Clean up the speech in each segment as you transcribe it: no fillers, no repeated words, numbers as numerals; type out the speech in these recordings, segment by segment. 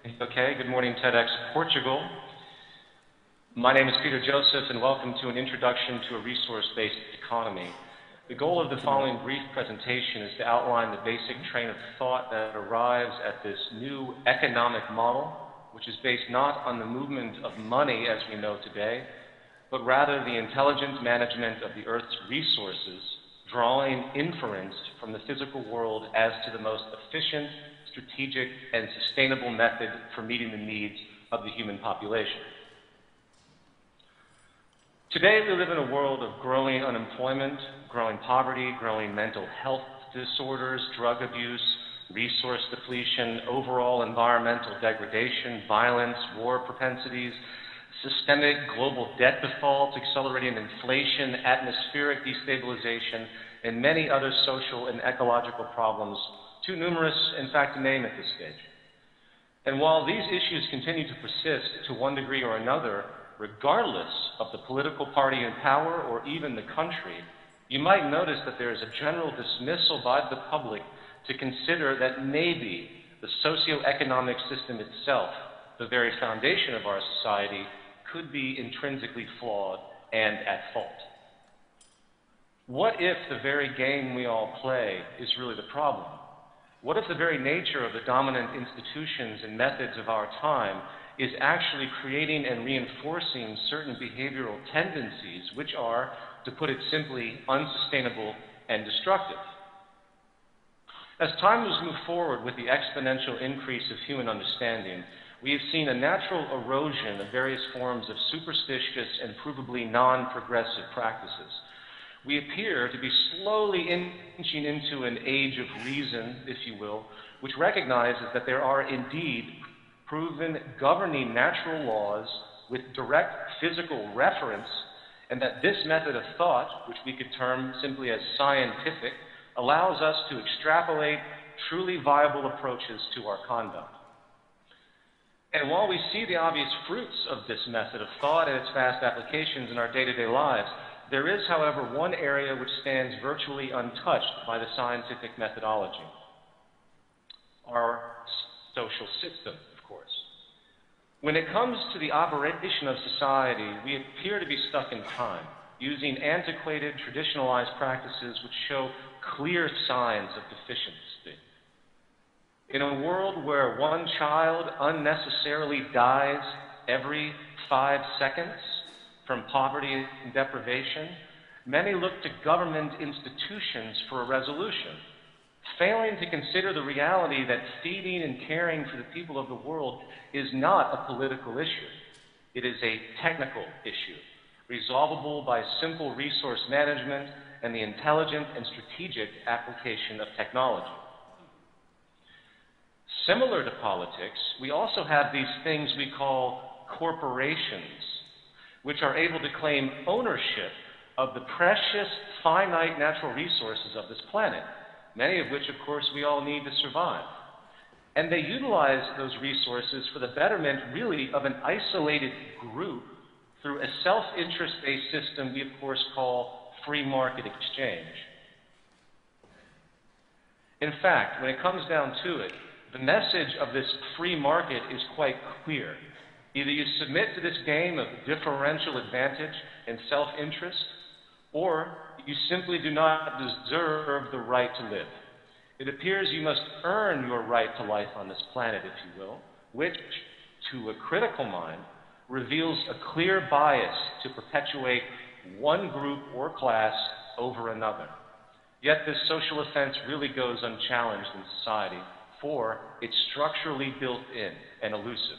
Okay, good morning, TEDx Portugal. My name is Peter Joseph, and welcome to an introduction to a resource-based economy. The goal of the following brief presentation is to outline the basic train of thought that arrives at this new economic model, which is based not on the movement of money as we know today, but rather the intelligent management of the Earth's resources, drawing inference from the physical world as to the most efficient, strategic, and sustainable method for meeting the needs of the human population. Today, we live in a world of growing unemployment, growing poverty, growing mental health disorders, drug abuse, resource depletion, overall environmental degradation, violence, war propensities, systemic global debt default, accelerating inflation, atmospheric destabilization, and many other social and ecological problems, too numerous, in fact, to name at this stage. And while these issues continue to persist to one degree or another, regardless of the political party in power or even the country, you might notice that there is a general dismissal by the public to consider that maybe the socioeconomic system itself, the very foundation of our society, could be intrinsically flawed and at fault. What if the very game we all play is really the problem? What if the very nature of the dominant institutions and methods of our time is actually creating and reinforcing certain behavioral tendencies which are, to put it simply, unsustainable and destructive? As time has moved forward with the exponential increase of human understanding, we have seen a natural erosion of various forms of superstitious and provably non-progressive practices. We appear to be slowly inching into an age of reason, if you will, which recognizes that there are indeed proven governing natural laws with direct physical reference, and that this method of thought, which we could term simply as scientific, allows us to extrapolate truly viable approaches to our conduct. And while we see the obvious fruits of this method of thought and its vast applications in our day-to-day lives, there is, however, one area which stands virtually untouched by the scientific methodology: our social system, of course. When it comes to the operation of society, we appear to be stuck in time, using antiquated, traditionalized practices which show clear signs of deficiency. In a world where one child unnecessarily dies every 5 seconds from poverty and deprivation, many look to government institutions for a resolution, failing to consider the reality that feeding and caring for the people of the world is not a political issue. It is a technical issue, resolvable by simple resource management and the intelligent and strategic application of technology. Similar to politics, we also have these things we call corporations, which are able to claim ownership of the precious, finite natural resources of this planet, many of which, of course, we all need to survive. And they utilize those resources for the betterment, really, of an isolated group through a self-interest-based system we, of course, call free market exchange. In fact, when it comes down to it, the message of this free market is quite clear. Either you submit to this game of differential advantage and self-interest, or you simply do not deserve the right to live. It appears you must earn your right to life on this planet, if you will, which, to a critical mind, reveals a clear bias to perpetuate one group or class over another. Yet this social offense really goes unchallenged in society, for it's structurally built in and elusive.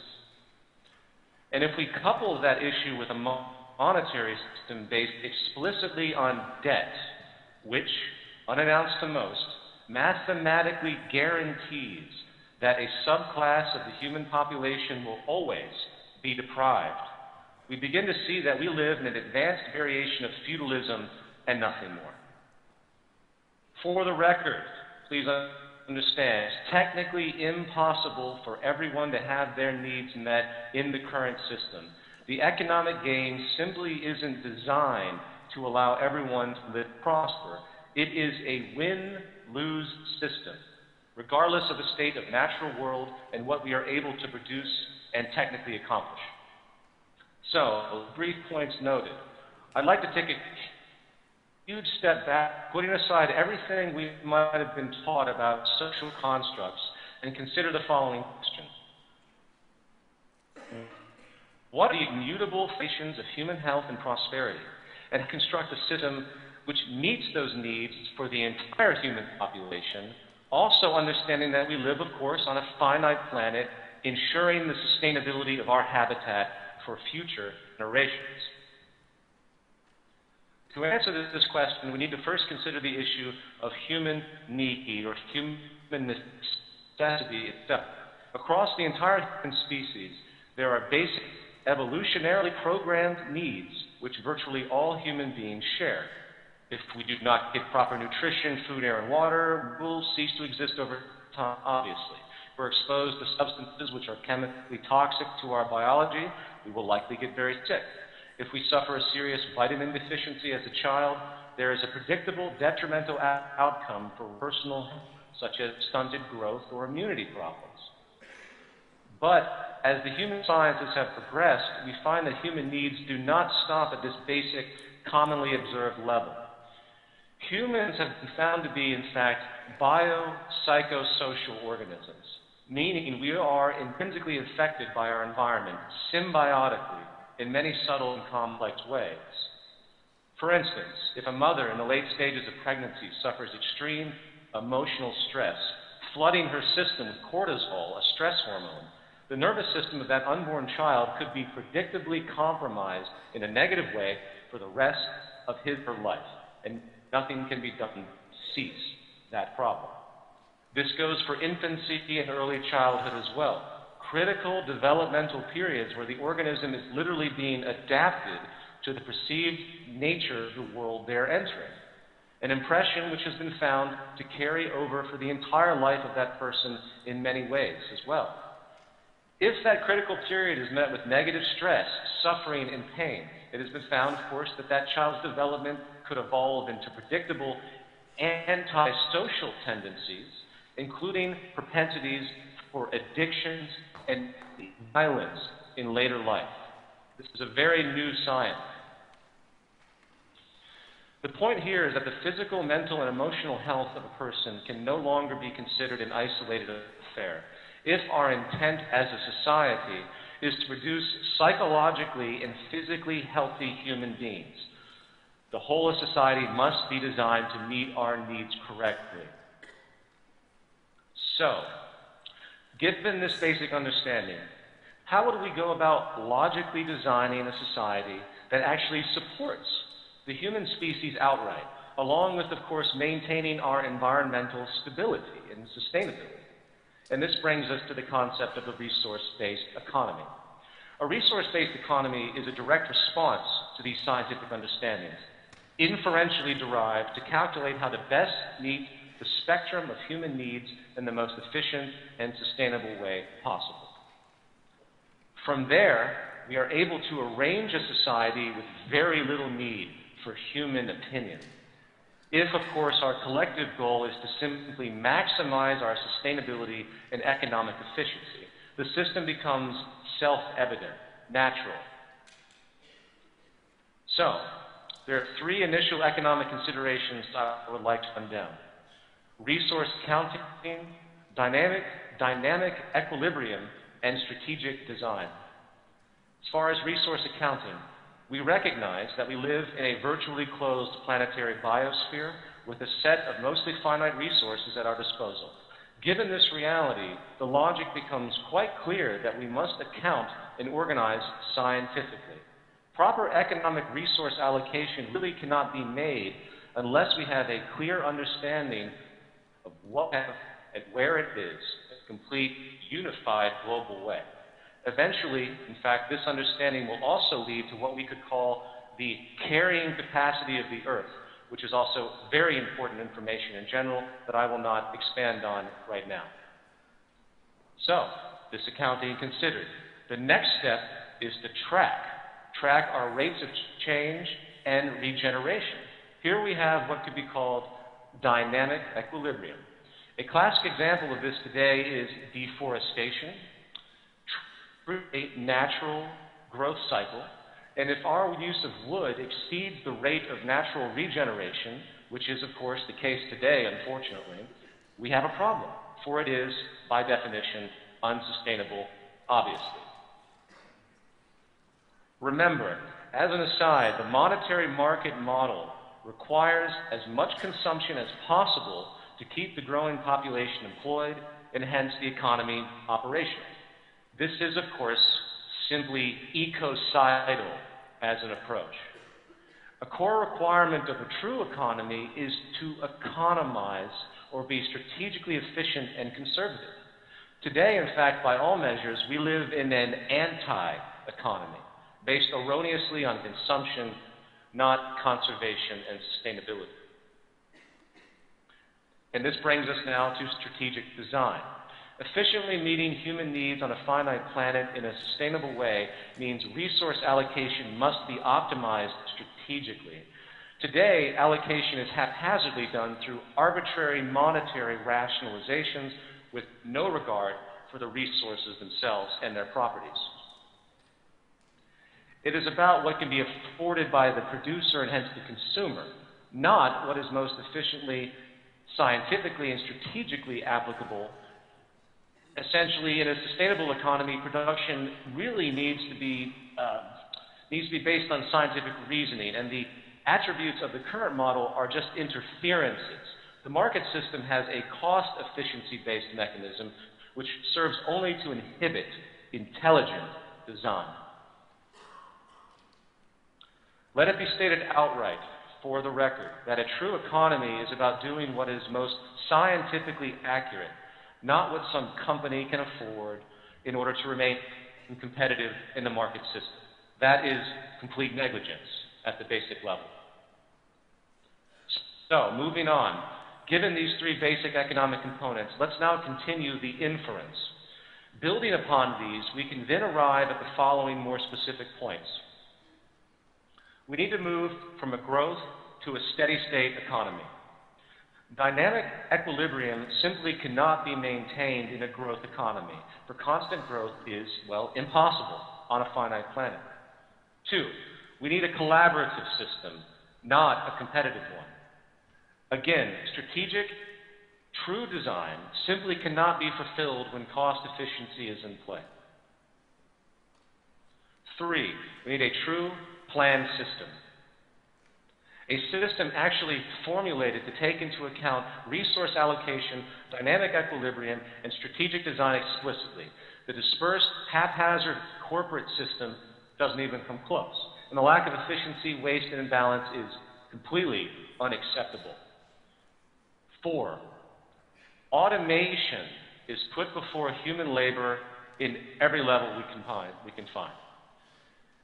And if we couple that issue with a monetary system based explicitly on debt, which, unannounced to most, mathematically guarantees that a subclass of the human population will always be deprived, we begin to see that we live in an advanced variation of feudalism and nothing more. For the record, please understand, it's technically impossible for everyone to have their needs met in the current system. The economic game simply isn't designed to allow everyone to live prosper. It is a win-lose system. regardless of the state of natural world and what we are able to produce and technically accomplish. So, brief points noted. I'd like to take a huge step back, putting aside everything we might have been taught about social constructs, and consider the following question. What are the immutable foundations of human health and prosperity, and construct a system which meets those needs for the entire human population, also understanding that we live, of course, on a finite planet, ensuring the sustainability of our habitat for future generations? To answer this question, we need to first consider the issue of human need or human necessity itself. Across the entire human species, there are basic evolutionarily programmed needs which virtually all human beings share. If we do not get proper nutrition, food, air, and water, we'll cease to exist over time, obviously. If we're exposed to substances which are chemically toxic to our biology, we will likely get very sick. If we suffer a serious vitamin deficiency as a child, there is a predictable detrimental outcome for personal health, such as stunted growth or immunity problems. But as the human sciences have progressed, we find that human needs do not stop at this basic, commonly observed level. Humans have been found to be, in fact, biopsychosocial organisms, meaning we are intrinsically affected by our environment symbiotically in many subtle and complex ways. For instance, if a mother in the late stages of pregnancy suffers extreme emotional stress, flooding her system with cortisol, a stress hormone, the nervous system of that unborn child could be predictably compromised in a negative way for the rest of his or her life, and nothing can be done to cease that problem. This goes for infancy and early childhood as well. Critical developmental periods where the organism is literally being adapted to the perceived nature of the world they're entering. An impression which has been found to carry over for the entire life of that person in many ways as well. If that critical period is met with negative stress, suffering, and pain, it has been found, of course, that that child's development could evolve into predictable antisocial tendencies, including propensities for addictions and violence in later life. This is a very new science. The point here is that the physical, mental, and emotional health of a person can no longer be considered an isolated affair. If our intent as a society is to produce psychologically and physically healthy human beings, the whole of society must be designed to meet our needs correctly. So, given this basic understanding, how would we go about logically designing a society that actually supports the human species outright, along with, of course, maintaining our environmental stability and sustainability? And this brings us to the concept of a resource-based economy. A resource-based economy is a direct response to these scientific understandings, inferentially derived to calculate how to best meet the spectrum of human needs in the most efficient and sustainable way possible. From there, we are able to arrange a society with very little need for human opinion. If, of course, our collective goal is to simply maximize our sustainability and economic efficiency, the system becomes self-evident, natural. So, there are three initial economic considerations I would like to run down: resource accounting, dynamic equilibrium, and strategic design. As far as resource accounting, we recognize that we live in a virtually closed planetary biosphere with a set of mostly finite resources at our disposal. Given this reality, the logic becomes quite clear that we must account and organize scientifically. Proper economic resource allocation really cannot be made unless we have a clear understanding of what and where it is in a complete, unified global way. Eventually, in fact, this understanding will also lead to what we could call the carrying capacity of the Earth, which is also very important information in general that I will not expand on right now. So, this accounting considered. The next step is to track our rates of change and regeneration. Here we have what could be called dynamic equilibrium. A classic example of this today is deforestation, a natural growth cycle, and if our use of wood exceeds the rate of natural regeneration, which is of course the case today, unfortunately, we have a problem, for it is, by definition, unsustainable, obviously. Remember, as an aside, the monetary market model requires as much consumption as possible to keep the growing population employed and hence the economy operational. This is, of course, simply ecocidal as an approach. A core requirement of a true economy is to economize or be strategically efficient and conservative. Today, in fact, by all measures, we live in an anti-economy, based erroneously on consumption, not conservation and sustainability. And this brings us now to strategic design. Efficiently meeting human needs on a finite planet in a sustainable way means resource allocation must be optimized strategically. Today, allocation is haphazardly done through arbitrary monetary rationalizations with no regard for the resources themselves and their properties. It is about what can be afforded by the producer and hence the consumer, not what is most efficiently, scientifically, and strategically applicable. Essentially, in a sustainable economy, production really needs to be based on scientific reasoning, and the attributes of the current model are just interferences. The market system has a cost efficiency-based mechanism which serves only to inhibit intelligent design. Let it be stated outright, for the record, that a true economy is about doing what is most scientifically accurate, not what some company can afford in order to remain competitive in the market system. That is complete negligence at the basic level. So, moving on, given these three basic economic components, let's now continue the inference. Building upon these, we can then arrive at the following more specific points. We need to move from a growth to a steady-state economy. Dynamic equilibrium simply cannot be maintained in a growth economy, for constant growth is, well, impossible on a finite planet. 2, we need a collaborative system, not a competitive one. Again, strategic, true design simply cannot be fulfilled when cost efficiency is in play. 3, we need a true planned system. A system actually formulated to take into account resource allocation, dynamic equilibrium, and strategic design explicitly. The dispersed, haphazard corporate system doesn't even come close. And the lack of efficiency, waste, and imbalance is completely unacceptable. 4, automation is put before human labor in every level we can find.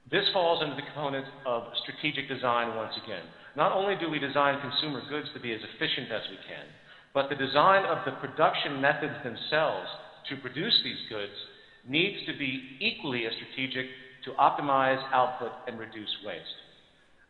This falls under the component of strategic design once again. Not only do we design consumer goods to be as efficient as we can, but the design of the production methods themselves to produce these goods needs to be equally as strategic to optimize output and reduce waste.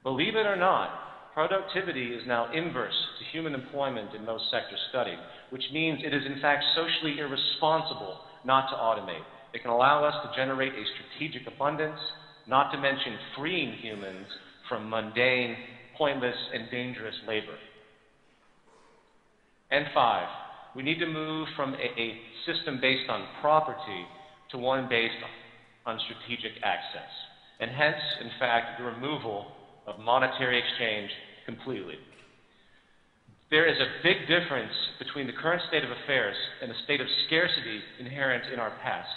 Believe it or not, productivity is now inverse to human employment in most sectors studied, which means it is in fact socially irresponsible not to automate. It can allow us to generate a strategic abundance, not to mention freeing humans from mundane, pointless, and dangerous labor. And 5, we need to move from a system based on property to one based on strategic access, and hence, in fact, the removal of monetary exchange completely. There is a big difference between the current state of affairs and the state of scarcity inherent in our past.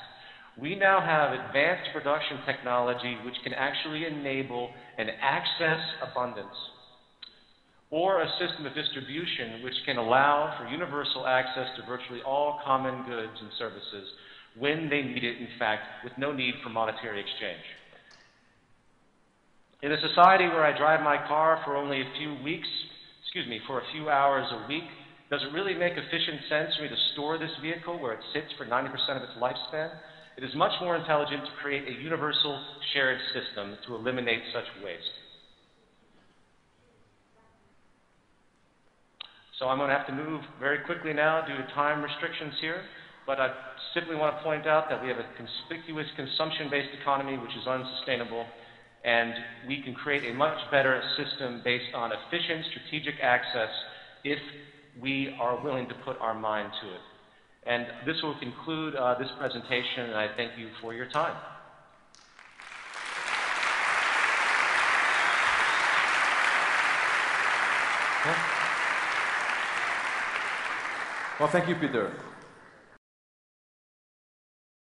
We now have advanced production technology which can actually enable an access abundance, or a system of distribution which can allow for universal access to virtually all common goods and services when they need it, in fact, with no need for monetary exchange. In a society where I drive my car for only a few hours a week, does it really make efficient sense for me to store this vehicle where it sits for 90% of its lifespan? It is much more intelligent to create a universal shared system to eliminate such waste. So I'm going to have to move very quickly now due to time restrictions here, but I simply want to point out that we have a conspicuous consumption-based economy which is unsustainable, and we can create a much better system based on efficient strategic access if we are willing to put our mind to it. And this will conclude this presentation, and I thank you for your time. Well, thank you, Peter.